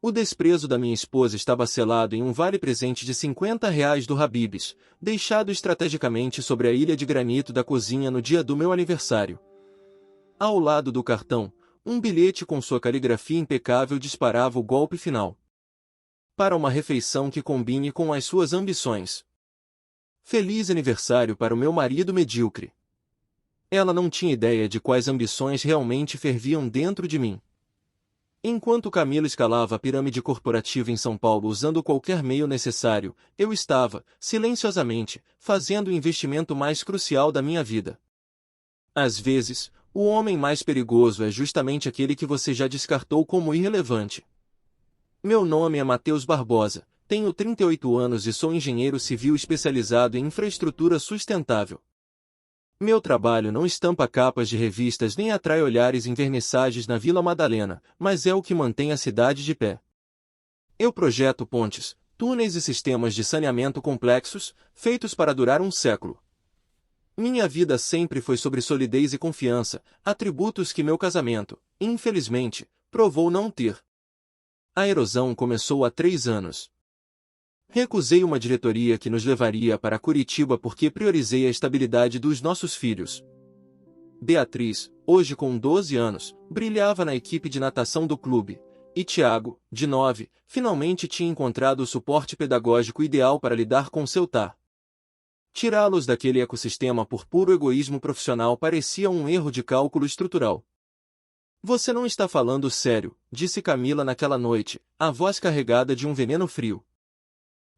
O desprezo da minha esposa estava selado em um vale-presente de R$ 50 do Habib's, deixado estrategicamente sobre a ilha de granito da cozinha no dia do meu aniversário. Ao lado do cartão, um bilhete com sua caligrafia impecável disparava o golpe final. Para uma refeição que combine com as suas ambições. Feliz aniversário para o meu marido medíocre. Ela não tinha ideia de quais ambições realmente ferviam dentro de mim. Enquanto Camila escalava a pirâmide corporativa em São Paulo usando qualquer meio necessário, eu estava, silenciosamente, fazendo o investimento mais crucial da minha vida. Às vezes, o homem mais perigoso é justamente aquele que você já descartou como irrelevante. Meu nome é Matheus Barbosa, tenho 38 anos e sou engenheiro civil especializado em infraestrutura sustentável. Meu trabalho não estampa capas de revistas nem atrai olhares em vernissagens na Vila Madalena, mas é o que mantém a cidade de pé. Eu projeto pontes, túneis e sistemas de saneamento complexos, feitos para durar um século. Minha vida sempre foi sobre solidez e confiança, atributos que meu casamento, infelizmente, provou não ter. A erosão começou há 3 anos. Recusei uma diretoria que nos levaria para Curitiba porque priorizei a estabilidade dos nossos filhos. Beatriz, hoje com 12 anos, brilhava na equipe de natação do clube, e Tiago, de 9, finalmente tinha encontrado o suporte pedagógico ideal para lidar com seu TAR. Tirá-los daquele ecossistema por puro egoísmo profissional parecia um erro de cálculo estrutural. Você não está falando sério, disse Camila naquela noite, a voz carregada de um veneno frio.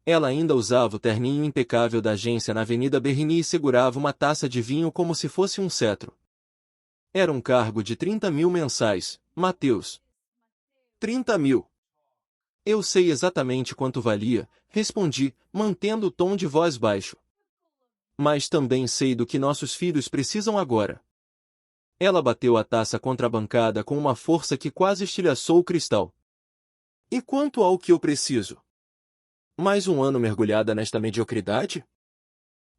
Ela ainda usava o terninho impecável da agência na Avenida Berrini e segurava uma taça de vinho como se fosse um cetro. Era um cargo de 30 mil mensais, Matheus. 30 mil. Eu sei exatamente quanto valia, respondi, mantendo o tom de voz baixo. Mas também sei do que nossos filhos precisam agora. Ela bateu a taça contra a bancada com uma força que quase estilhaçou o cristal. E quanto ao que eu preciso? Mais um ano mergulhada nesta mediocridade?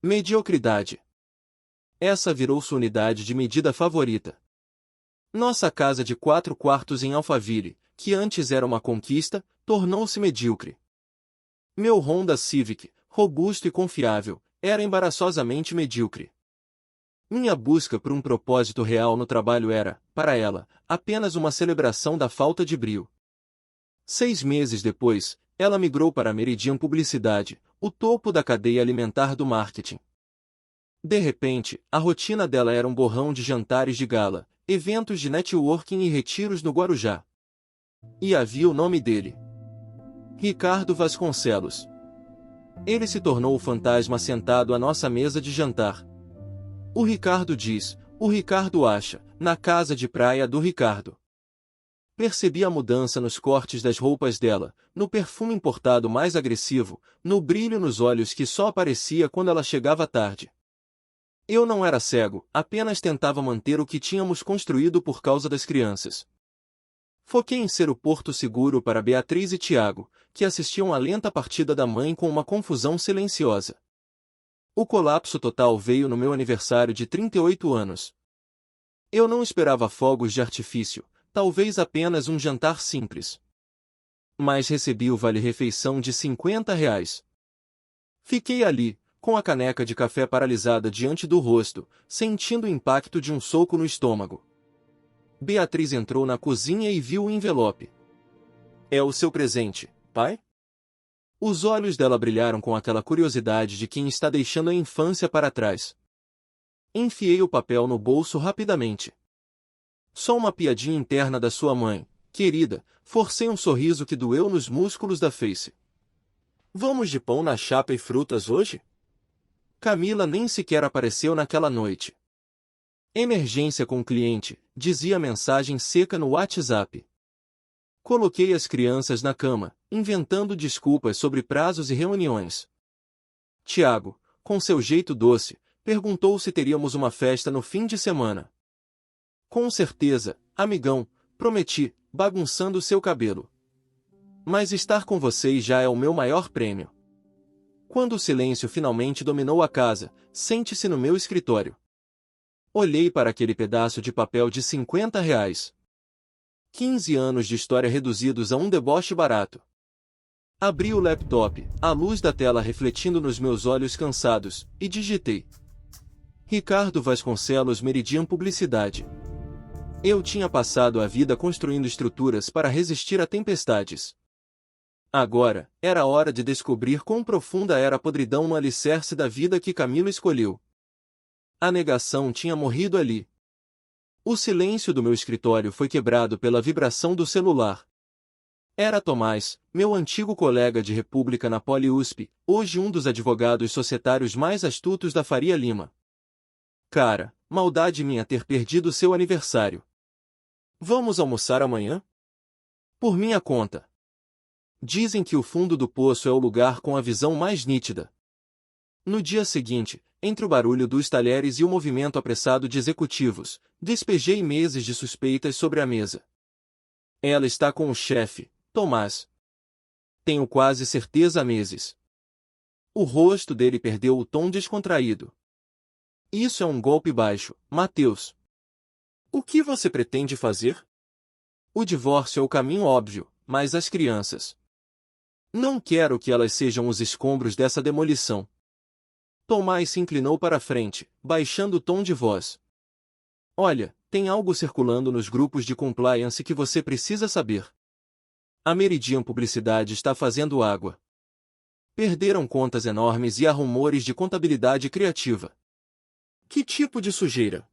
Mediocridade. Essa virou sua unidade de medida favorita. Nossa casa de 4 quartos em Alphaville, que antes era uma conquista, tornou-se medíocre. Meu Honda Civic, robusto e confiável, era embaraçosamente medíocre. Minha busca por um propósito real no trabalho era, para ela, apenas uma celebração da falta de brio. 6 meses depois, ela migrou para a Meridian Publicidade, o topo da cadeia alimentar do marketing. De repente, a rotina dela era um borrão de jantares de gala, eventos de networking e retiros no Guarujá. E havia o nome dele. Ricardo Vasconcelos. Ele se tornou o fantasma sentado à nossa mesa de jantar. O Ricardo diz, o Ricardo acha, na casa de praia do Ricardo. Percebi a mudança nos cortes das roupas dela, no perfume importado mais agressivo, no brilho nos olhos que só aparecia quando ela chegava tarde. Eu não era cego, apenas tentava manter o que tínhamos construído por causa das crianças. Foquei em ser o porto seguro para Beatriz e Tiago, que assistiam à lenta partida da mãe com uma confusão silenciosa. O colapso total veio no meu aniversário de 38 anos. Eu não esperava fogos de artifício, talvez apenas um jantar simples. Mas recebi o vale-refeição de R$ 50. Fiquei ali, com a caneca de café paralisada diante do rosto, sentindo o impacto de um soco no estômago. Beatriz entrou na cozinha e viu o envelope. É o seu presente, pai? Os olhos dela brilharam com aquela curiosidade de quem está deixando a infância para trás. Enfiei o papel no bolso rapidamente. Só uma piadinha interna da sua mãe, querida, forcei um sorriso que doeu nos músculos da face. Vamos de pão na chapa e frutas hoje? Camila nem sequer apareceu naquela noite. Emergência com o cliente, dizia a mensagem seca no WhatsApp. Coloquei as crianças na cama, inventando desculpas sobre prazos e reuniões. Tiago, com seu jeito doce, perguntou se teríamos uma festa no fim de semana. Com certeza, amigão, prometi, bagunçando seu cabelo. Mas estar com vocês já é o meu maior prêmio. Quando o silêncio finalmente dominou a casa, sente-se no meu escritório. Olhei para aquele pedaço de papel de R$ 50. 15 anos de história reduzidos a um deboche barato. Abri o laptop, a luz da tela refletindo nos meus olhos cansados, e digitei: Ricardo Vasconcelos, Meridian Publicidade. Eu tinha passado a vida construindo estruturas para resistir a tempestades. Agora, era hora de descobrir quão profunda era a podridão no alicerce da vida que Camilo escolheu. A negação tinha morrido ali. O silêncio do meu escritório foi quebrado pela vibração do celular. Era Tomás, meu antigo colega de república na Poli-USP, hoje um dos advogados societários mais astutos da Faria Lima. Cara, maldade minha ter perdido seu aniversário. Vamos almoçar amanhã? Por minha conta. Dizem que o fundo do poço é o lugar com a visão mais nítida. No dia seguinte, entre o barulho dos talheres e o movimento apressado de executivos, despejei meses de suspeitas sobre a mesa. Ela está com o chefe, Tomás. Tenho quase certeza há meses. O rosto dele perdeu o tom descontraído. Isso é um golpe baixo, Mateus. O que você pretende fazer? O divórcio é o caminho óbvio, mas as crianças. Não quero que elas sejam os escombros dessa demolição. Tomás se inclinou para a frente, baixando o tom de voz. Olha, tem algo circulando nos grupos de compliance que você precisa saber. A Meridian Publicidade está fazendo água. Perderam contas enormes e há rumores de contabilidade criativa. Que tipo de sujeira?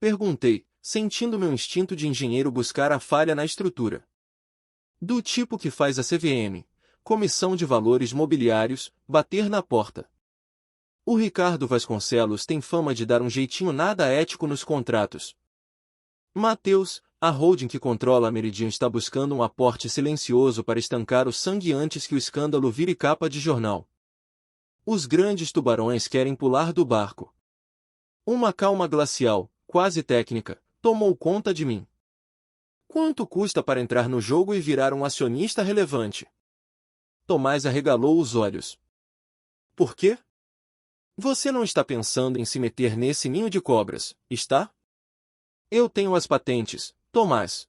Perguntei, sentindo meu instinto de engenheiro buscar a falha na estrutura. Do tipo que faz a CVM, Comissão de Valores Mobiliários, bater na porta. O Ricardo Vasconcelos tem fama de dar um jeitinho nada ético nos contratos. Mateus, a holding que controla a Meridian está buscando um aporte silencioso para estancar o sangue antes que o escândalo vire capa de jornal. Os grandes tubarões querem pular do barco. Uma calma glacial, quase técnica, tomou conta de mim. Quanto custa para entrar no jogo e virar um acionista relevante? Tomás arregalou os olhos. Por quê? Você não está pensando em se meter nesse ninho de cobras, está? Eu tenho as patentes, Tomás.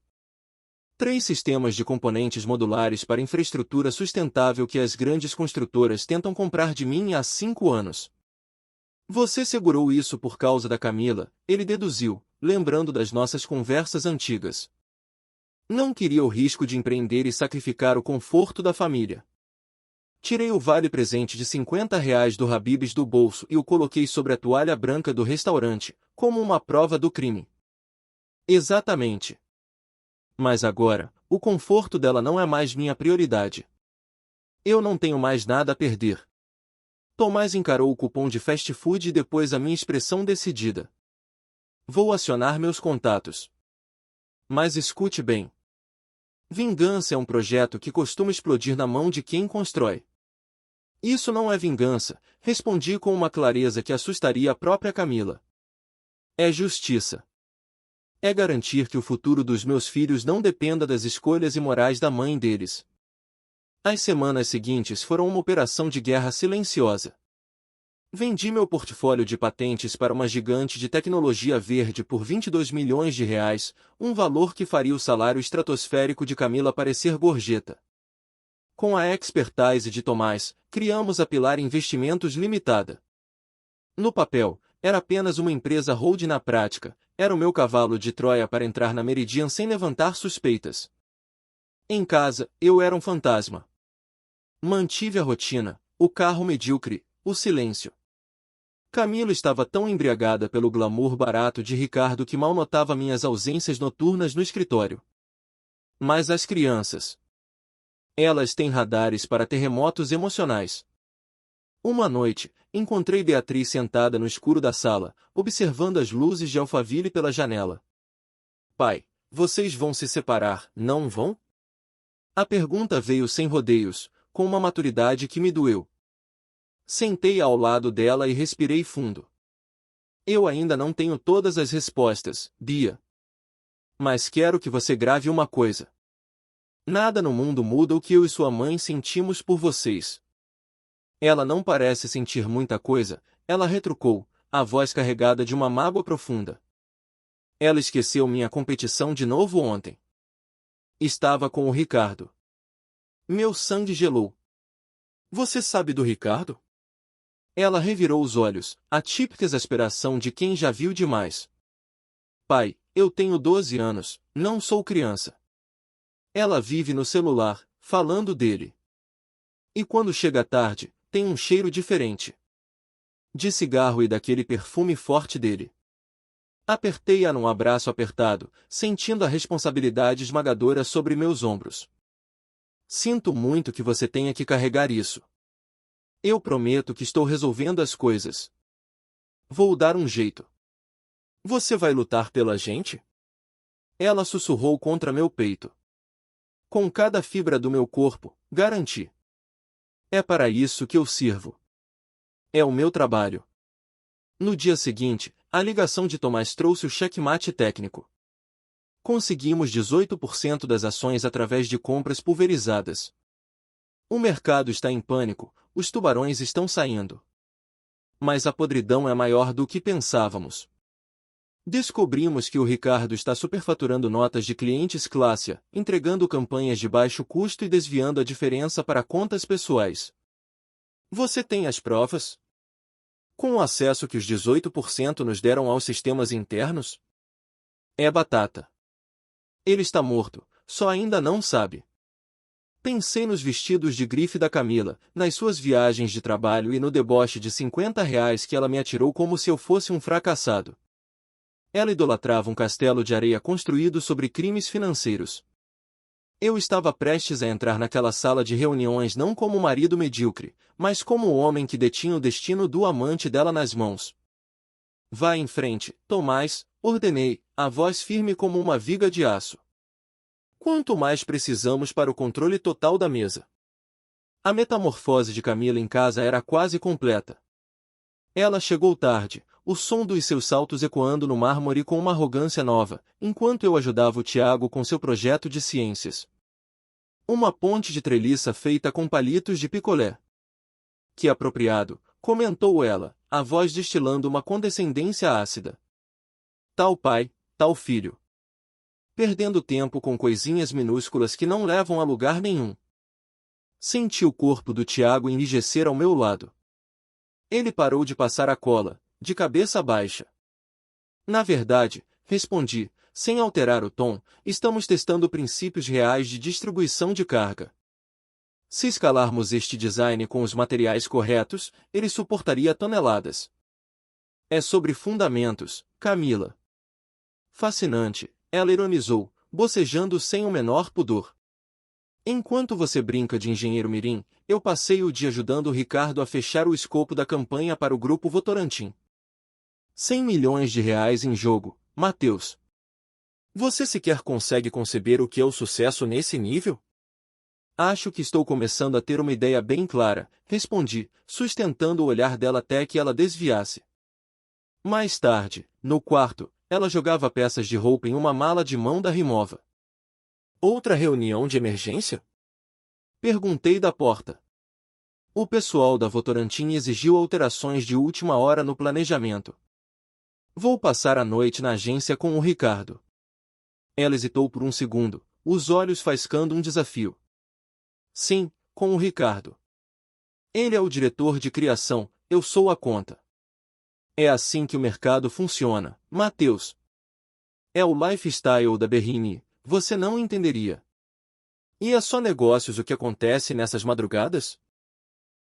3 sistemas de componentes modulares para infraestrutura sustentável que as grandes construtoras tentam comprar de mim há 5 anos. Você segurou isso por causa da Camila, ele deduziu, lembrando das nossas conversas antigas. Não queria o risco de empreender e sacrificar o conforto da família. Tirei o vale-presente de R$ 50 do Habib's do bolso e o coloquei sobre a toalha branca do restaurante, como uma prova do crime. Exatamente. Mas agora, o conforto dela não é mais minha prioridade. Eu não tenho mais nada a perder. Tomás encarou o cupom de fast food e depois a minha expressão decidida. Vou acionar meus contatos. Mas escute bem. Vingança é um projeto que costuma explodir na mão de quem constrói. Isso não é vingança, respondi com uma clareza que assustaria a própria Camila. É justiça. É garantir que o futuro dos meus filhos não dependa das escolhas imorais da mãe deles. As semanas seguintes foram uma operação de guerra silenciosa. Vendi meu portfólio de patentes para uma gigante de tecnologia verde por R$ 22 milhões, um valor que faria o salário estratosférico de Camila parecer gorjeta. Com a expertise de Tomás, criamos a Pilar Investimentos Limitada. No papel, era apenas uma empresa hold. Na prática, era o meu cavalo de Troia para entrar na Meridian sem levantar suspeitas. Em casa, eu era um fantasma. Mantive a rotina, o carro medíocre, o silêncio. Camila estava tão embriagada pelo glamour barato de Ricardo que mal notava minhas ausências noturnas no escritório. Mas as crianças. Elas têm radares para terremotos emocionais. Uma noite, encontrei Beatriz sentada no escuro da sala, observando as luzes de Alphaville pela janela. Pai, vocês vão se separar, não vão? A pergunta veio sem rodeios, com uma maturidade que me doeu. Sentei ao lado dela e respirei fundo. Eu ainda não tenho todas as respostas, Bia. Mas quero que você grave uma coisa. Nada no mundo muda o que eu e sua mãe sentimos por vocês. Ela não parece sentir muita coisa, ela retrucou, a voz carregada de uma mágoa profunda. Ela esqueceu minha competição de novo ontem. Estava com o Ricardo. Meu sangue gelou. Você sabe do Ricardo? Ela revirou os olhos, a típica exasperação de quem já viu demais. Pai, eu tenho 12 anos, não sou criança. Ela vive no celular, falando dele. E quando chega tarde, tem um cheiro diferente. De cigarro e daquele perfume forte dele. Apertei-a num abraço apertado, sentindo a responsabilidade esmagadora sobre meus ombros. Sinto muito que você tenha que carregar isso. Eu prometo que estou resolvendo as coisas. Vou dar um jeito. Você vai lutar pela gente? Ela sussurrou contra meu peito. Com cada fibra do meu corpo, garanti. É para isso que eu sirvo. É o meu trabalho. No dia seguinte, a ligação de Tomás trouxe o checkmate técnico. Conseguimos 18% das ações através de compras pulverizadas. O mercado está em pânico, os tubarões estão saindo. Mas a podridão é maior do que pensávamos. Descobrimos que o Ricardo está superfaturando notas de clientes classe A, entregando campanhas de baixo custo e desviando a diferença para contas pessoais. Você tem as provas? Com o acesso que os 18% nos deram aos sistemas internos? É batata. Ele está morto, só ainda não sabe. Pensei nos vestidos de grife da Camila, nas suas viagens de trabalho e no deboche de R$ 50 que ela me atirou como se eu fosse um fracassado. Ela idolatrava um castelo de areia construído sobre crimes financeiros. Eu estava prestes a entrar naquela sala de reuniões não como o marido medíocre, mas como o homem que detinha o destino do amante dela nas mãos. Vá em frente, Tomás, ordenei, a voz firme como uma viga de aço. Quanto mais precisamos para o controle total da mesa? A metamorfose de Camila em casa era quase completa. Ela chegou tarde, o som dos seus saltos ecoando no mármore com uma arrogância nova, enquanto eu ajudava o Tiago com seu projeto de ciências. Uma ponte de treliça feita com palitos de picolé. Que apropriado, comentou ela, a voz destilando uma condescendência ácida. Tal pai, tal filho. Perdendo tempo com coisinhas minúsculas que não levam a lugar nenhum. Senti o corpo do Tiago enrijecer ao meu lado. Ele parou de passar a cola, de cabeça baixa. Na verdade, respondi, sem alterar o tom, estamos testando princípios reais de distribuição de carga. Se escalarmos este design com os materiais corretos, ele suportaria toneladas. É sobre fundamentos, Camila. Fascinante, ela ironizou, bocejando sem o menor pudor. Enquanto você brinca de engenheiro mirim, eu passei o dia ajudando o Ricardo a fechar o escopo da campanha para o Grupo Votorantim. R$ 100 milhões em jogo, Mateus. Você sequer consegue conceber o que é o sucesso nesse nível? Acho que estou começando a ter uma ideia bem clara, respondi, sustentando o olhar dela até que ela desviasse. Mais tarde, no quarto, ela jogava peças de roupa em uma mala de mão da Rimova. Outra reunião de emergência? Perguntei da porta. O pessoal da Votorantim exigiu alterações de última hora no planejamento. Vou passar a noite na agência com o Ricardo. Ela hesitou por um segundo, os olhos faiscando um desafio. Sim, com o Ricardo. Ele é o diretor de criação, eu sou a conta. É assim que o mercado funciona, Mateus. É o lifestyle da Berrini, você não entenderia. E é só negócios o que acontece nessas madrugadas?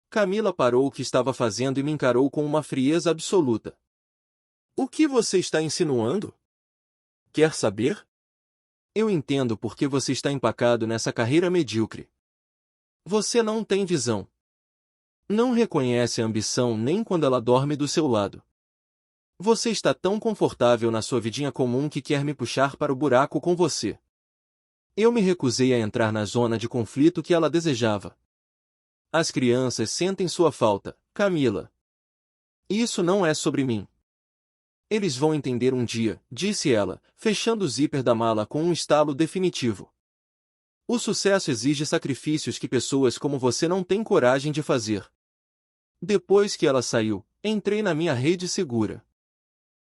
Camila parou o que estava fazendo e me encarou com uma frieza absoluta. O que você está insinuando? Quer saber? Eu entendo por que você está empacado nessa carreira medíocre. Você não tem visão. Não reconhece a ambição nem quando ela dorme do seu lado. Você está tão confortável na sua vidinha comum que quer me puxar para o buraco com você. Eu me recusei a entrar na zona de conflito que ela desejava. As crianças sentem sua falta, Camila. Isso não é sobre mim. Eles vão entender um dia, disse ela, fechando o zíper da mala com um estalo definitivo. O sucesso exige sacrifícios que pessoas como você não têm coragem de fazer. Depois que ela saiu, entrei na minha rede segura.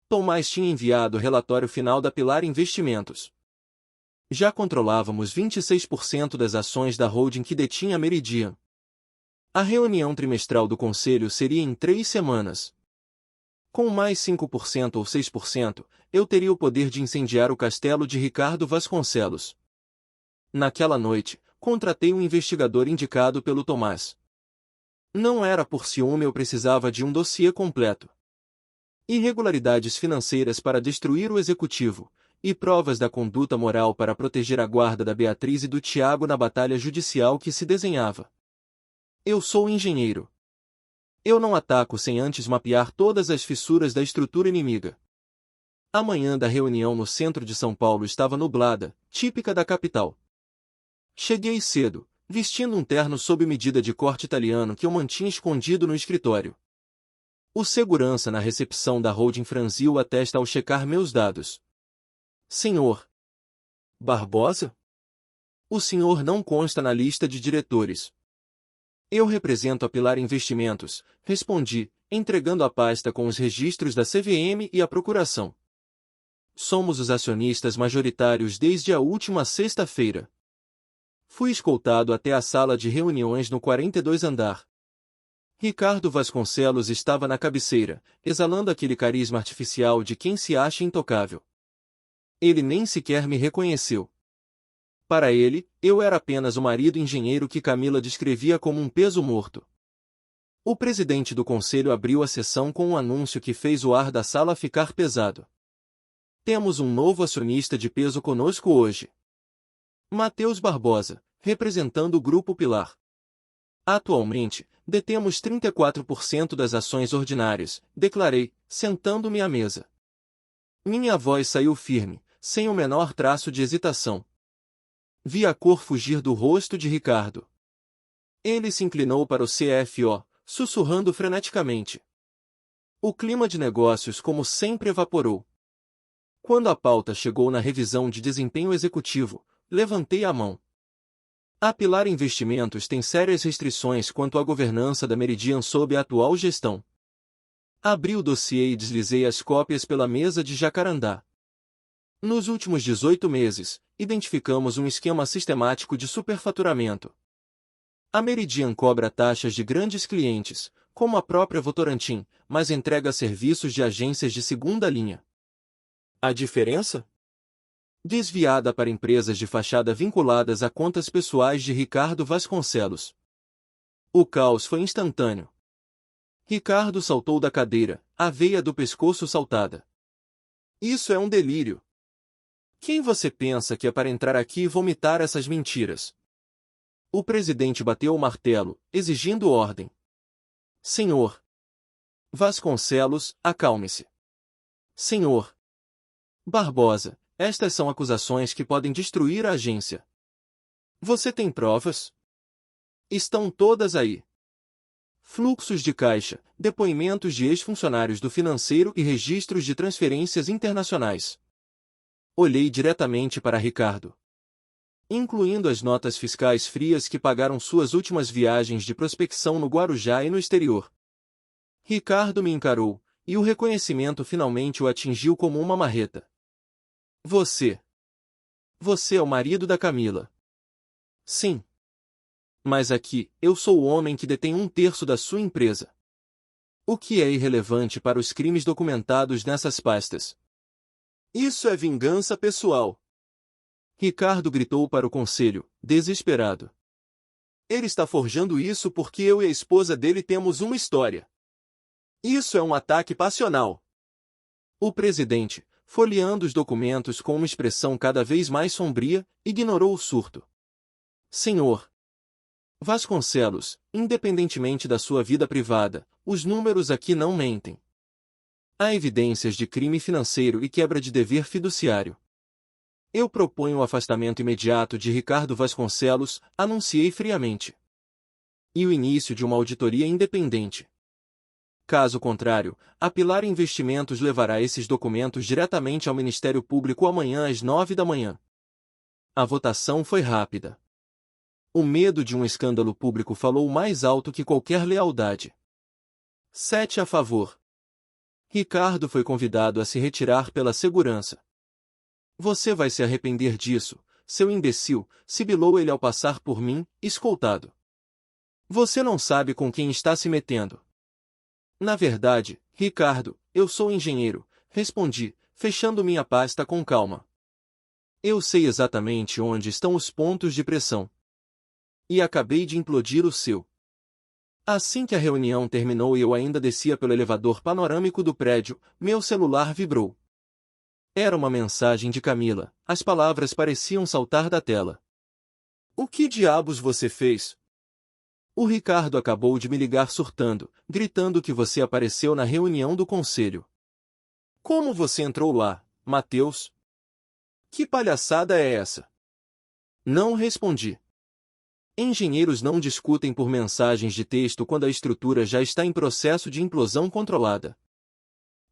Tomás tinha enviado o relatório final da Pilar Investimentos. Já controlávamos 26% das ações da holding que detinha a Meridian. A reunião trimestral do conselho seria em 3 semanas. Com mais 5% ou 6%, eu teria o poder de incendiar o castelo de Ricardo Vasconcelos. Naquela noite, contratei um investigador indicado pelo Tomás. Não era por ciúme, eu precisava de um dossiê completo. Irregularidades financeiras para destruir o executivo, e provas da conduta moral para proteger a guarda da Beatriz e do Tiago na batalha judicial que se desenhava. Eu sou engenheiro. Eu não ataco sem antes mapear todas as fissuras da estrutura inimiga. A manhã da reunião no centro de São Paulo estava nublada, típica da capital. Cheguei cedo, vestindo um terno sob medida de corte italiano que eu mantinha escondido no escritório. O segurança na recepção da holding franziu a testa ao checar meus dados. Senhor Barbosa? O senhor não consta na lista de diretores. Eu represento a Pilar Investimentos, respondi, entregando a pasta com os registros da CVM e a procuração. Somos os acionistas majoritários desde a última sexta-feira. Fui escoltado até a sala de reuniões no 42 andar. Ricardo Vasconcelos estava na cabeceira, exalando aquele carisma artificial de quem se acha intocável. Ele nem sequer me reconheceu. Para ele, eu era apenas o marido engenheiro que Camila descrevia como um peso morto. O presidente do conselho abriu a sessão com um anúncio que fez o ar da sala ficar pesado. Temos um novo acionista de peso conosco hoje. Matheus Barbosa, representando o Grupo Pilar. Atualmente, detemos 34% das ações ordinárias, declarei, sentando-me à mesa. Minha voz saiu firme, sem o menor traço de hesitação. Vi a cor fugir do rosto de Ricardo. Ele se inclinou para o CFO, sussurrando freneticamente. O clima de negócios como sempre evaporou. Quando a pauta chegou na revisão de desempenho executivo, levantei a mão. A Pilar Investimentos tem sérias restrições quanto à governança da Meridian sob a atual gestão. Abri o dossiê e deslizei as cópias pela mesa de Jacarandá. Nos últimos 18 meses, identificamos um esquema sistemático de superfaturamento. A Meridian cobra taxas de grandes clientes, como a própria Votorantim, mas entrega serviços de agências de segunda linha. A diferença? Desviada para empresas de fachada vinculadas a contas pessoais de Ricardo Vasconcelos. O caos foi instantâneo. Ricardo saltou da cadeira, a veia do pescoço saltada. Isso é um delírio. Quem você pensa que é para entrar aqui e vomitar essas mentiras? O presidente bateu o martelo, exigindo ordem. Senhor Vasconcelos, acalme-se. Senhor Barbosa, estas são acusações que podem destruir a agência. Você tem provas? Estão todas aí. Fluxos de caixa, depoimentos de ex-funcionários do financeiro e registros de transferências internacionais. Olhei diretamente para Ricardo. Incluindo as notas fiscais frias que pagaram suas últimas viagens de prospecção no Guarujá e no exterior. Ricardo me encarou, e o reconhecimento finalmente o atingiu como uma marreta. Você é o marido da Camila. Sim. Mas aqui, eu sou o homem que detém 1/3 da sua empresa. O que é irrelevante para os crimes documentados nessas pastas? Isso é vingança pessoal. Ricardo gritou para o conselho, desesperado. Ele está forjando isso porque eu e a esposa dele temos uma história. Isso é um ataque passional. O presidente, folheando os documentos com uma expressão cada vez mais sombria, ignorou o surto. Senhor Vasconcelos, independentemente da sua vida privada, os números aqui não mentem. Há evidências de crime financeiro e quebra de dever fiduciário. Eu proponho o afastamento imediato de Ricardo Vasconcelos, anunciei friamente. E o início de uma auditoria independente. Caso contrário, a Pilar Investimentos levará esses documentos diretamente ao Ministério Público amanhã às 9 da manhã. A votação foi rápida. O medo de um escândalo público falou mais alto que qualquer lealdade. 7 a favor. Ricardo foi convidado a se retirar pela segurança. Você vai se arrepender disso, seu imbecil, sibilou ele ao passar por mim, escoltado. Você não sabe com quem está se metendo. Na verdade, Ricardo, eu sou engenheiro, respondi, fechando minha pasta com calma. Eu sei exatamente onde estão os pontos de pressão. E acabei de implodir o seu. Assim que a reunião terminou e eu ainda descia pelo elevador panorâmico do prédio, meu celular vibrou. Era uma mensagem de Camila, as palavras pareciam saltar da tela. O que diabos você fez? O Ricardo acabou de me ligar surtando, gritando que você apareceu na reunião do conselho. Como você entrou lá, Matheus? Que palhaçada é essa? Não respondi. Engenheiros não discutem por mensagens de texto quando a estrutura já está em processo de implosão controlada.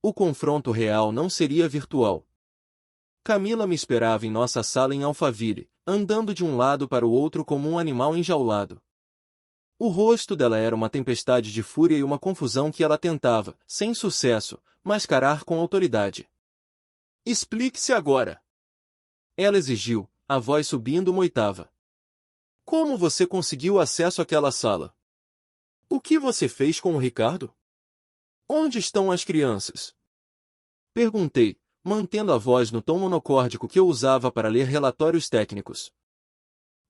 O confronto real não seria virtual. Camila me esperava em nossa sala em Alphaville, andando de um lado para o outro como um animal enjaulado. O rosto dela era uma tempestade de fúria e uma confusão que ela tentava, sem sucesso, mascarar com autoridade. Explique-se agora. Ela exigiu, a voz subindo uma oitava. Como você conseguiu acesso àquela sala? O que você fez com o Ricardo? Onde estão as crianças? Perguntei, mantendo a voz no tom monocórdico que eu usava para ler relatórios técnicos.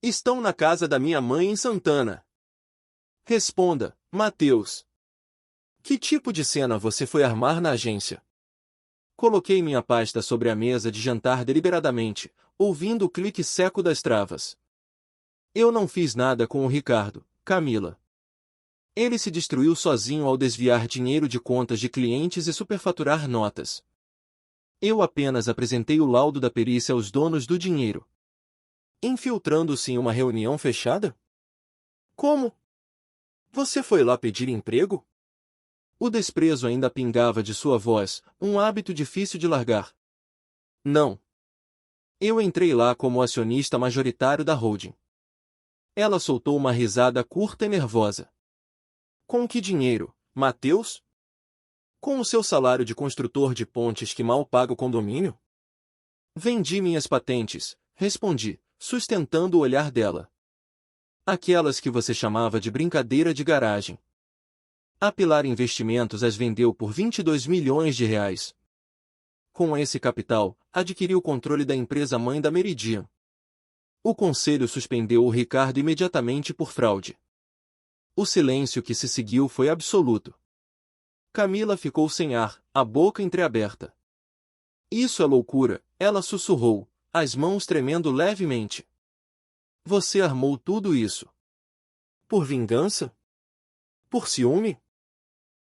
Estão na casa da minha mãe em Santana. Responda, Matheus. Que tipo de cena você foi armar na agência? Coloquei minha pasta sobre a mesa de jantar deliberadamente, ouvindo o clique seco das travas. Eu não fiz nada com o Ricardo, Camila. Ele se destruiu sozinho ao desviar dinheiro de contas de clientes e superfaturar notas. Eu apenas apresentei o laudo da perícia aos donos do dinheiro. Infiltrando-se em uma reunião fechada? Como? Você foi lá pedir emprego? O desprezo ainda pingava de sua voz, um hábito difícil de largar. Não. Eu entrei lá como acionista majoritário da holding. Ela soltou uma risada curta e nervosa. Com que dinheiro, Matheus? Com o seu salário de construtor de pontes que mal paga o condomínio? Vendi minhas patentes, respondi, sustentando o olhar dela. Aquelas que você chamava de brincadeira de garagem. A Pilar Investimentos as vendeu por 22 milhões de reais. Com esse capital, adquiriu o controle da empresa mãe da Meridian. O conselho suspendeu o Ricardo imediatamente por fraude. O silêncio que se seguiu foi absoluto. Camila ficou sem ar, a boca entreaberta. Isso é loucura, ela sussurrou, as mãos tremendo levemente. Você armou tudo isso. Por vingança? Por ciúme?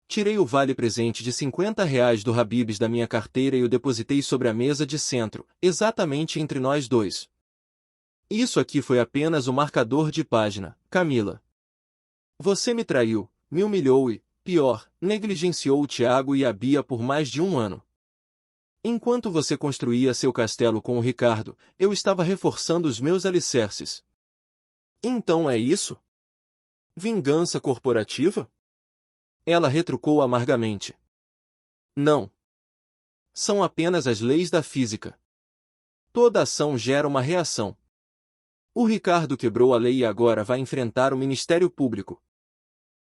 Tirei o vale-presente de 50 reais do Habib's da minha carteira e o depositei sobre a mesa de centro, exatamente entre nós dois. Isso aqui foi apenas o marcador de página, Camila. Você me traiu, me humilhou e, pior, negligenciou o Tiago e a Bia por mais de um ano. Enquanto você construía seu castelo com o Ricardo, eu estava reforçando os meus alicerces. Então é isso? Vingança corporativa? Ela retrucou amargamente. Não. São apenas as leis da física. Toda ação gera uma reação. O Ricardo quebrou a lei e agora vai enfrentar o Ministério Público.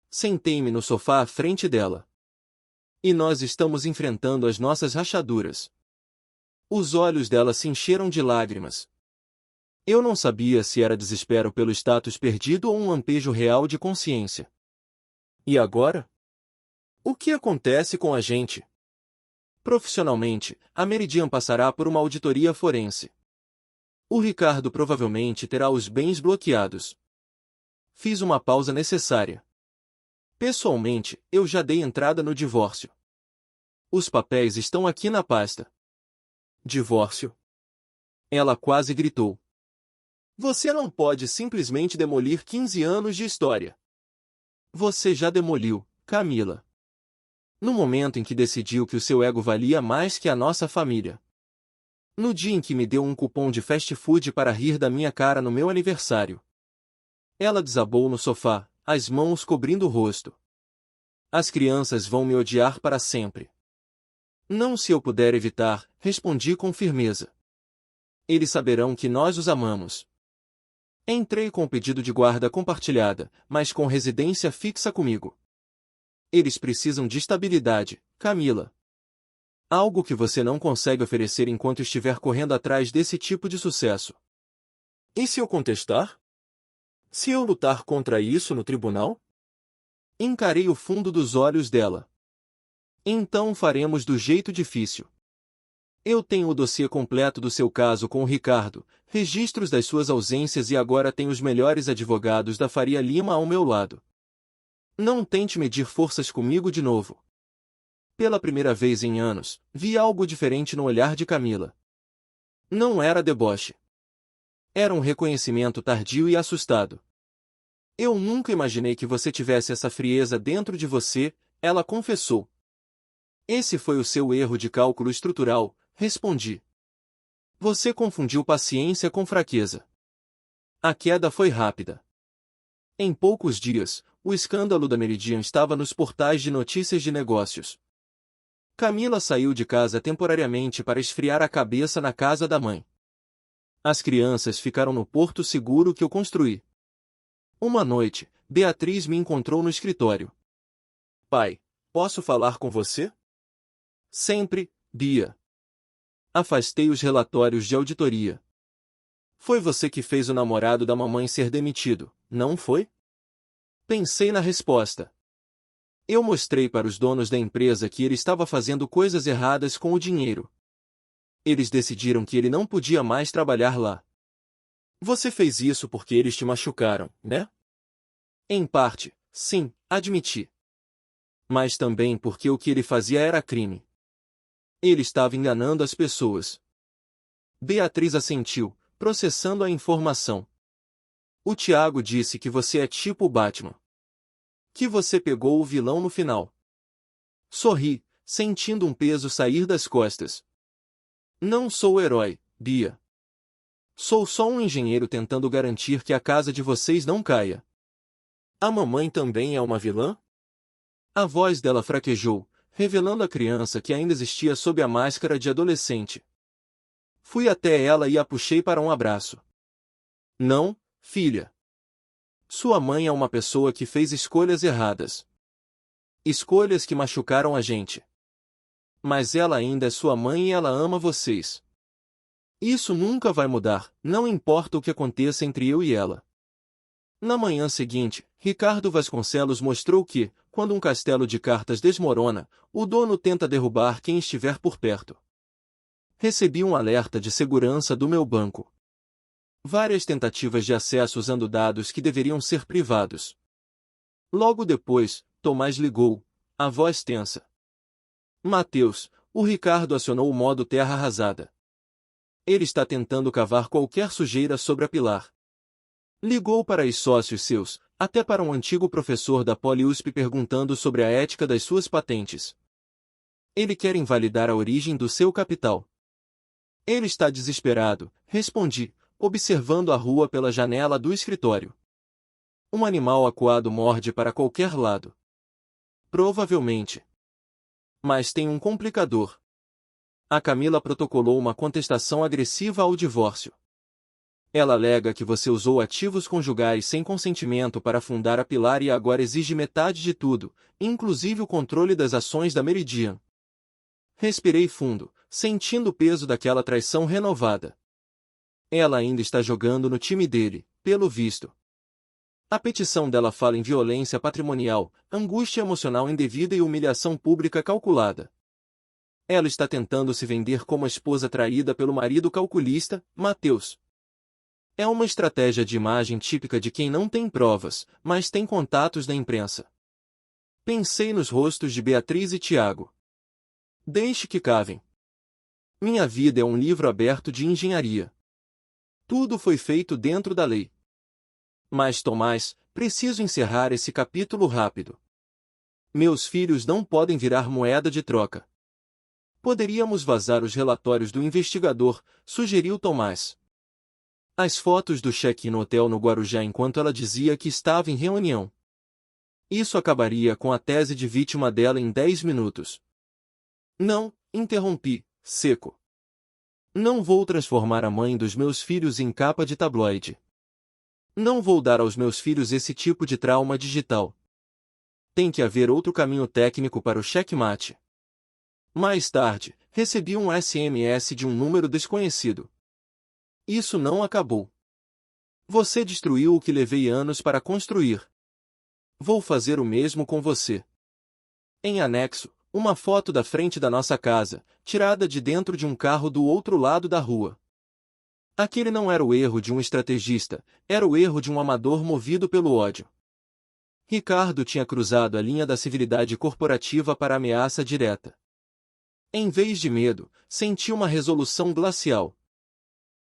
Sentei-me no sofá à frente dela. E nós estamos enfrentando as nossas rachaduras. Os olhos dela se encheram de lágrimas. Eu não sabia se era desespero pelo status perdido ou um lampejo real de consciência. E agora? O que acontece com a gente? Profissionalmente, a Meridian passará por uma auditoria forense. O Ricardo provavelmente terá os bens bloqueados. Fiz uma pausa necessária. Pessoalmente, eu já dei entrada no divórcio. Os papéis estão aqui na pasta. Divórcio? Ela quase gritou. Você não pode simplesmente demolir 15 anos de história. Você já demoliu, Camila. No momento em que decidiu que o seu ego valia mais que a nossa família. No dia em que me deu um cupom de fast food para rir da minha cara no meu aniversário. Ela desabou no sofá, as mãos cobrindo o rosto. As crianças vão me odiar para sempre. Não se eu puder evitar, respondi com firmeza. Eles saberão que nós os amamos. Entrei com o pedido de guarda compartilhada, mas com residência fixa comigo. Eles precisam de estabilidade, Camila. Algo que você não consegue oferecer enquanto estiver correndo atrás desse tipo de sucesso. E se eu contestar? Se eu lutar contra isso no tribunal? Encarei o fundo dos olhos dela. Então faremos do jeito difícil. Eu tenho o dossiê completo do seu caso com o Ricardo, registros das suas ausências e agora tenho os melhores advogados da Faria Lima ao meu lado. Não tente medir forças comigo de novo. Pela primeira vez em anos, vi algo diferente no olhar de Camila. Não era deboche. Era um reconhecimento tardio e assustado. Eu nunca imaginei que você tivesse essa frieza dentro de você, ela confessou. Esse foi o seu erro de cálculo estrutural, respondi. Você confundiu paciência com fraqueza. A queda foi rápida. Em poucos dias, o escândalo da Meridian estava nos portais de notícias de negócios. Camila saiu de casa temporariamente para esfriar a cabeça na casa da mãe. As crianças ficaram no porto seguro que eu construí. Uma noite, Beatriz me encontrou no escritório. Pai, posso falar com você? Sempre, Bia. Afastei os relatórios de auditoria. Foi você que fez o namorado da mamãe ser demitido, não foi? Pensei na resposta. Eu mostrei para os donos da empresa que ele estava fazendo coisas erradas com o dinheiro. Eles decidiram que ele não podia mais trabalhar lá. Você fez isso porque eles te machucaram, né? Em parte, sim, admiti. Mas também porque o que ele fazia era crime. Ele estava enganando as pessoas. Beatriz assentiu, processando a informação. O Tiago disse que você é tipo o Batman. Que você pegou o vilão no final. Sorri, sentindo um peso sair das costas. Não sou o herói, Bia. Sou só um engenheiro tentando garantir que a casa de vocês não caia. A mamãe também é uma vilã? A voz dela fraquejou, revelando à criança que ainda existia sob a máscara de adolescente. Fui até ela e a puxei para um abraço. Não, filha. Sua mãe é uma pessoa que fez escolhas erradas. Escolhas que machucaram a gente. Mas ela ainda é sua mãe e ela ama vocês. Isso nunca vai mudar, não importa o que aconteça entre eu e ela. Na manhã seguinte, Ricardo Vasconcelos mostrou que, quando um castelo de cartas desmorona, o dono tenta derrubar quem estiver por perto. Recebi um alerta de segurança do meu banco. Várias tentativas de acesso usando dados que deveriam ser privados. Logo depois, Tomás ligou, a voz tensa. Mateus, o Ricardo acionou o modo terra arrasada. Ele está tentando cavar qualquer sujeira sobre a Pilar. Ligou para ex-sócios seus, até para um antigo professor da Poli-USP perguntando sobre a ética das suas patentes. Ele quer invalidar a origem do seu capital. Ele está desesperado, respondi, observando a rua pela janela do escritório. Um animal acuado morde para qualquer lado. Provavelmente. Mas tem um complicador. A Camila protocolou uma contestação agressiva ao divórcio. Ela alega que você usou ativos conjugais sem consentimento para fundar a Pilar e agora exige metade de tudo, inclusive o controle das ações da Meridian. Respirei fundo, sentindo o peso daquela traição renovada. Ela ainda está jogando no time dele, pelo visto. A petição dela fala em violência patrimonial, angústia emocional indevida e humilhação pública calculada. Ela está tentando se vender como a esposa traída pelo marido calculista, Mateus. É uma estratégia de imagem típica de quem não tem provas, mas tem contatos na imprensa. Pensei nos rostos de Beatriz e Tiago. Deixe que cavem. Minha vida é um livro aberto de engenharia. Tudo foi feito dentro da lei. Mas, Tomás, preciso encerrar esse capítulo rápido. Meus filhos não podem virar moeda de troca. Poderíamos vazar os relatórios do investigador, sugeriu Tomás. As fotos do check-in no hotel no Guarujá enquanto ela dizia que estava em reunião. Isso acabaria com a tese de vítima dela em 10 minutos. Não, interrompi, seco. Não vou transformar a mãe dos meus filhos em capa de tabloide. Não vou dar aos meus filhos esse tipo de trauma digital. Tem que haver outro caminho técnico para o checkmate. Mais tarde, recebi um SMS de um número desconhecido. Isso não acabou. Você destruiu o que levei anos para construir. Vou fazer o mesmo com você. Em anexo, uma foto da frente da nossa casa, tirada de dentro de um carro do outro lado da rua. Aquele não era o erro de um estrategista, era o erro de um amador movido pelo ódio. Ricardo tinha cruzado a linha da civilidade corporativa para a ameaça direta. Em vez de medo, senti uma resolução glacial.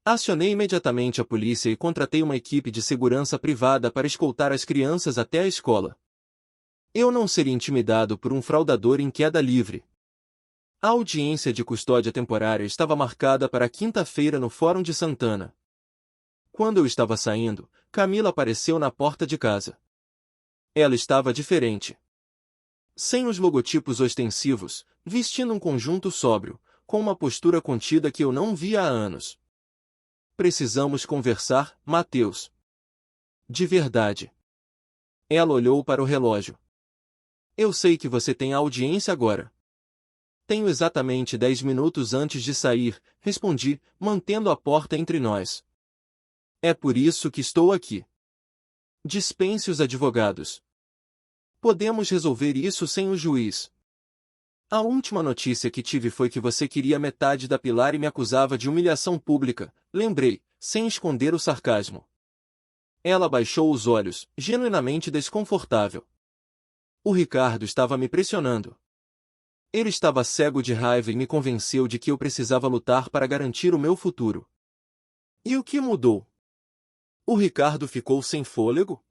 Acionei imediatamente a polícia e contratei uma equipe de segurança privada para escoltar as crianças até a escola. Eu não seria intimidado por um fraudador em queda livre. A audiência de custódia temporária estava marcada para quinta-feira no Fórum de Santana. Quando eu estava saindo, Camila apareceu na porta de casa. Ela estava diferente. Sem os logotipos ostensivos, vestindo um conjunto sóbrio, com uma postura contida que eu não via há anos. Precisamos conversar, Mateus. De verdade. Ela olhou para o relógio. Eu sei que você tem a audiência agora. Tenho exatamente 10 minutos antes de sair, respondi, mantendo a porta entre nós. É por isso que estou aqui. Dispense os advogados. Podemos resolver isso sem o juiz. A última notícia que tive foi que você queria metade da Pilar e me acusava de humilhação pública, lembrei, sem esconder o sarcasmo. Ela baixou os olhos, genuinamente desconfortável. O Ricardo estava me pressionando. Ele estava cego de raiva e me convenceu de que eu precisava lutar para garantir o meu futuro. E o que mudou? O Ricardo ficou sem fôlego?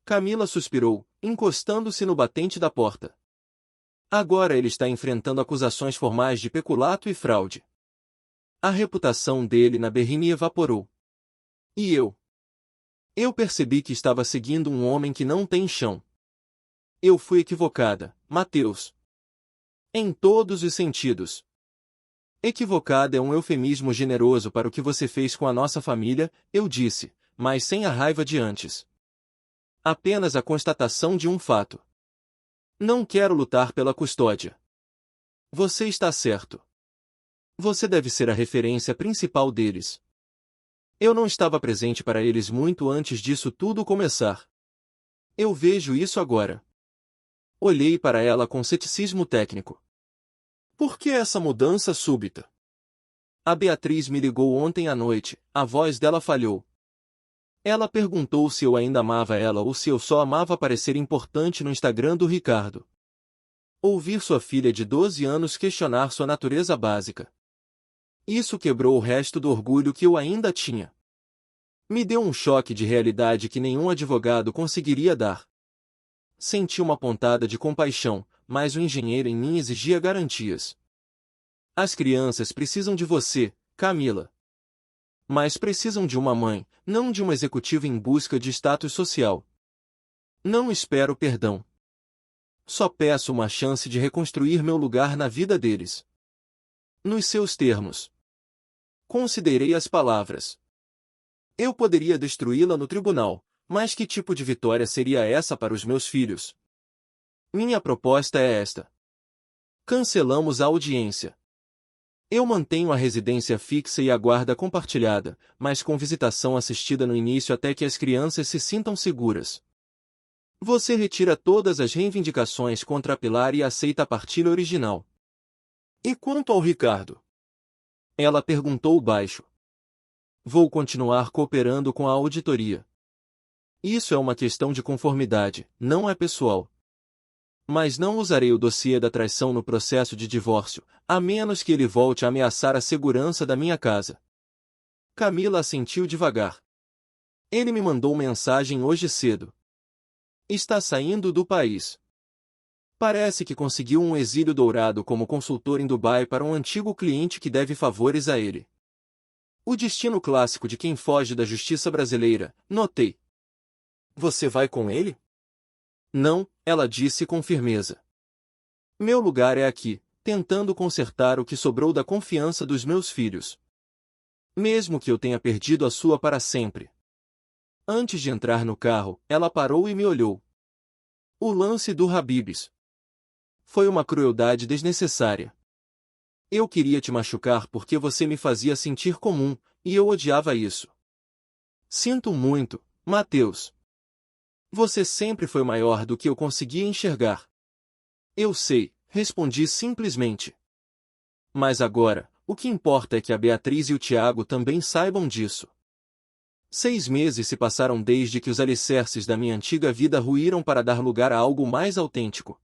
Camila suspirou, encostando-se no batente da porta. Agora ele está enfrentando acusações formais de peculato e fraude. A reputação dele na Berrine evaporou. E eu? Eu percebi que estava seguindo um homem que não tem chão. Eu fui equivocada, Mateus. Em todos os sentidos. Equivocada é um eufemismo generoso para o que você fez com a nossa família, eu disse, mas sem a raiva de antes. Apenas a constatação de um fato. Não quero lutar pela custódia. Você está certo. Você deve ser a referência principal deles. Eu não estava presente para eles muito antes disso tudo começar. Eu vejo isso agora. Olhei para ela com ceticismo técnico. Por que essa mudança súbita? A Beatriz me ligou ontem à noite, a voz dela falhou. Ela perguntou se eu ainda amava ela ou se eu só amava parecer importante no Instagram do Ricardo. Ouvir sua filha de 12 anos questionar sua natureza básica. Isso quebrou o resto do orgulho que eu ainda tinha. Me deu um choque de realidade que nenhum advogado conseguiria dar. Senti uma pontada de compaixão, mas o engenheiro em mim exigia garantias. As crianças precisam de você, Camila. Mas precisam de uma mãe, não de uma executiva em busca de status social. Não espero perdão. Só peço uma chance de reconstruir meu lugar na vida deles. Nos seus termos. Considerei as palavras. Eu poderia destruí-la no tribunal, mas que tipo de vitória seria essa para os meus filhos? Minha proposta é esta. Cancelamos a audiência. Eu mantenho a residência fixa e a guarda compartilhada, mas com visitação assistida no início até que as crianças se sintam seguras. Você retira todas as reivindicações contra a Pilar e aceita a partilha original. E quanto ao Ricardo? Ela perguntou baixo. Vou continuar cooperando com a auditoria. Isso é uma questão de conformidade, não é pessoal. Mas não usarei o dossiê da traição no processo de divórcio, a menos que ele volte a ameaçar a segurança da minha casa. Camila assentiu devagar. Ele me mandou mensagem hoje cedo. Está saindo do país. Parece que conseguiu um exílio dourado como consultor em Dubai para um antigo cliente que deve favores a ele. O destino clássico de quem foge da justiça brasileira, notei. Você vai com ele? Não, ela disse com firmeza. Meu lugar é aqui, tentando consertar o que sobrou da confiança dos meus filhos. Mesmo que eu tenha perdido a sua para sempre. Antes de entrar no carro, ela parou e me olhou. O lance do Habib's. Foi uma crueldade desnecessária. Eu queria te machucar porque você me fazia sentir comum, e eu odiava isso. Sinto muito, Mateus. Você sempre foi maior do que eu conseguia enxergar. Eu sei, respondi simplesmente. Mas agora, o que importa é que a Beatriz e o Tiago também saibam disso. 6 meses se passaram desde que os alicerces da minha antiga vida ruíram para dar lugar a algo mais autêntico.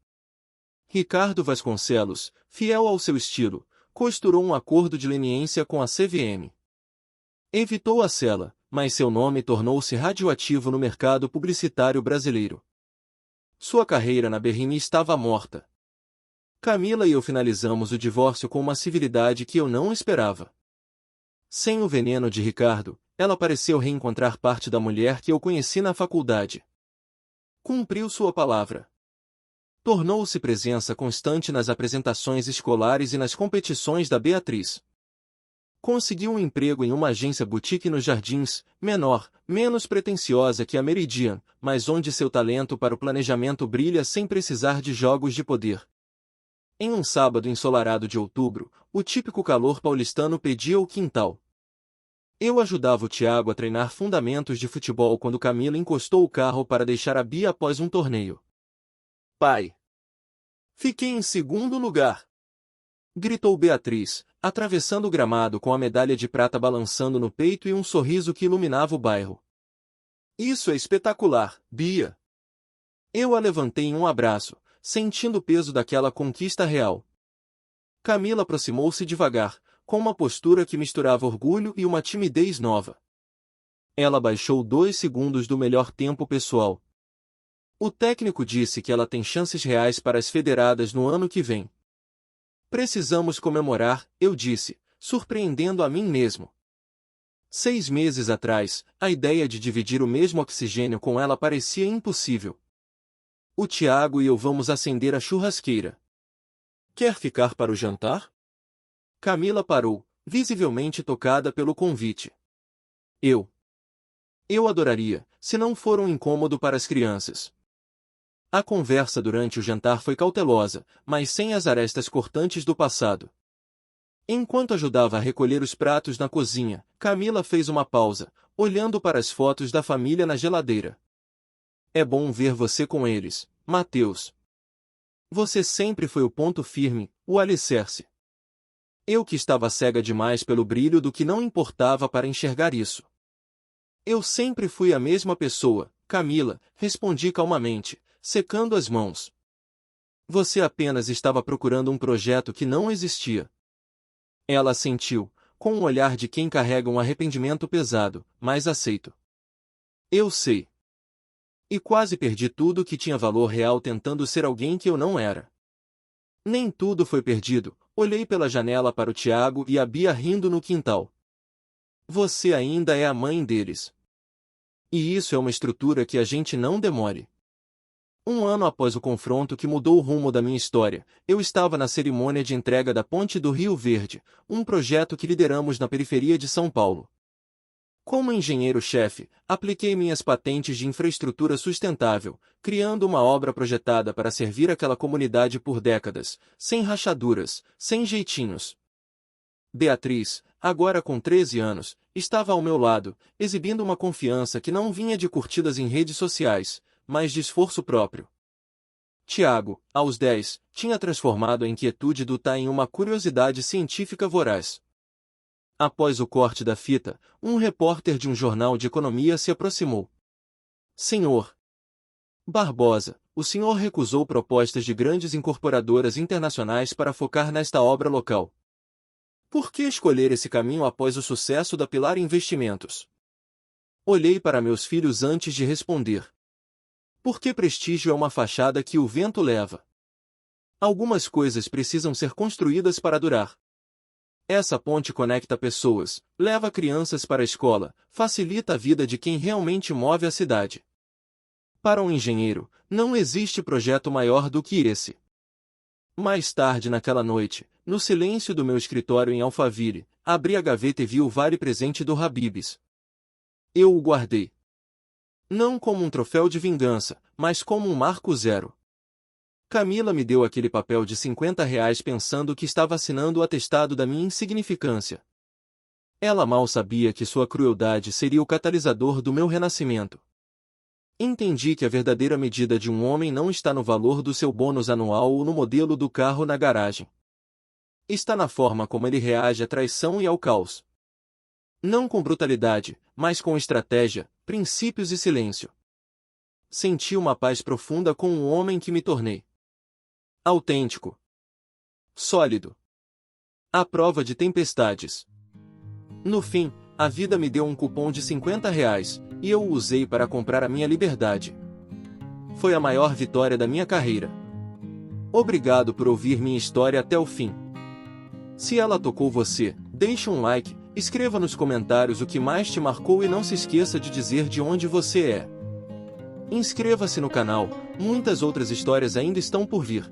Ricardo Vasconcelos, fiel ao seu estilo, costurou um acordo de leniência com a CVM. Evitou a cela, mas seu nome tornou-se radioativo no mercado publicitário brasileiro. Sua carreira na Berrini estava morta. Camila e eu finalizamos o divórcio com uma civilidade que eu não esperava. Sem o veneno de Ricardo, ela pareceu reencontrar parte da mulher que eu conheci na faculdade. Cumpriu sua palavra. Tornou-se presença constante nas apresentações escolares e nas competições da Beatriz. Conseguiu um emprego em uma agência boutique nos Jardins, menor, menos pretensiosa que a Meridian, mas onde seu talento para o planejamento brilha sem precisar de jogos de poder. Em um sábado ensolarado de outubro, o típico calor paulistano pedia o quintal. Eu ajudava o Tiago a treinar fundamentos de futebol quando Camila encostou o carro para deixar a Bia após um torneio. Pai! Fiquei em segundo lugar! Gritou Beatriz, atravessando o gramado com a medalha de prata balançando no peito e um sorriso que iluminava o bairro. Isso é espetacular, Bia! Eu a levantei em um abraço, sentindo o peso daquela conquista real. Camila aproximou-se devagar, com uma postura que misturava orgulho e uma timidez nova. Ela baixou 2 segundos do melhor tempo pessoal. O técnico disse que ela tem chances reais para as federadas no ano que vem. Precisamos comemorar, eu disse, surpreendendo a mim mesmo. 6 meses atrás, a ideia de dividir o mesmo oxigênio com ela parecia impossível. O Tiago e eu vamos acender a churrasqueira. Quer ficar para o jantar? Camila parou, visivelmente tocada pelo convite. Eu adoraria, se não for um incômodo para as crianças. A conversa durante o jantar foi cautelosa, mas sem as arestas cortantes do passado. Enquanto ajudava a recolher os pratos na cozinha, Camila fez uma pausa, olhando para as fotos da família na geladeira. É bom ver você com eles, Mateus. Você sempre foi o ponto firme, o alicerce. Eu que estava cega demais pelo brilho do que não importava para enxergar isso. Eu sempre fui a mesma pessoa, Camila, respondi calmamente, secando as mãos. Você apenas estava procurando um projeto que não existia. Ela assentiu, com um olhar de quem carrega um arrependimento pesado, mas aceito. Eu sei. E quase perdi tudo que tinha valor real tentando ser alguém que eu não era. Nem tudo foi perdido, olhei pela janela para o Tiago e a Bia rindo no quintal. Você ainda é a mãe deles. E isso é uma estrutura que a gente não demore. 1 ano após o confronto que mudou o rumo da minha história, eu estava na cerimônia de entrega da Ponte do Rio Verde, um projeto que lideramos na periferia de São Paulo. Como engenheiro-chefe, apliquei minhas patentes de infraestrutura sustentável, criando uma obra projetada para servir aquela comunidade por décadas, sem rachaduras, sem jeitinhos. Beatriz, agora com 13 anos, estava ao meu lado, exibindo uma confiança que não vinha de curtidas em redes sociais, mas de esforço próprio. Tiago, aos 10, tinha transformado a inquietude do Tá em uma curiosidade científica voraz. Após o corte da fita, um repórter de um jornal de economia se aproximou. Senhor Barbosa, o senhor recusou propostas de grandes incorporadoras internacionais para focar nesta obra local. Por que escolher esse caminho após o sucesso da Pilar Investimentos? Olhei para meus filhos antes de responder. Porque prestígio é uma fachada que o vento leva. Algumas coisas precisam ser construídas para durar. Essa ponte conecta pessoas, leva crianças para a escola, facilita a vida de quem realmente move a cidade. Para um engenheiro, não existe projeto maior do que esse. Mais tarde naquela noite, no silêncio do meu escritório em Alphaville, abri a gaveta e vi o vale presente do Habib's. Eu o guardei. Não como um troféu de vingança, mas como um marco zero. Camila me deu aquele papel de R$ 50 pensando que estava assinando o atestado da minha insignificância. Ela mal sabia que sua crueldade seria o catalisador do meu renascimento. Entendi que a verdadeira medida de um homem não está no valor do seu bônus anual ou no modelo do carro na garagem. Está na forma como ele reage à traição e ao caos. Não com brutalidade, mas com estratégia, princípios e silêncio. Senti uma paz profunda com o homem que me tornei. Autêntico. Sólido. À prova de tempestades. No fim, a vida me deu um cupom de R$ 50 e eu o usei para comprar a minha liberdade. Foi a maior vitória da minha carreira. Obrigado por ouvir minha história até o fim. Se ela tocou você, deixe um like, escreva nos comentários o que mais te marcou e não se esqueça de dizer de onde você é. Inscreva-se no canal, muitas outras histórias ainda estão por vir.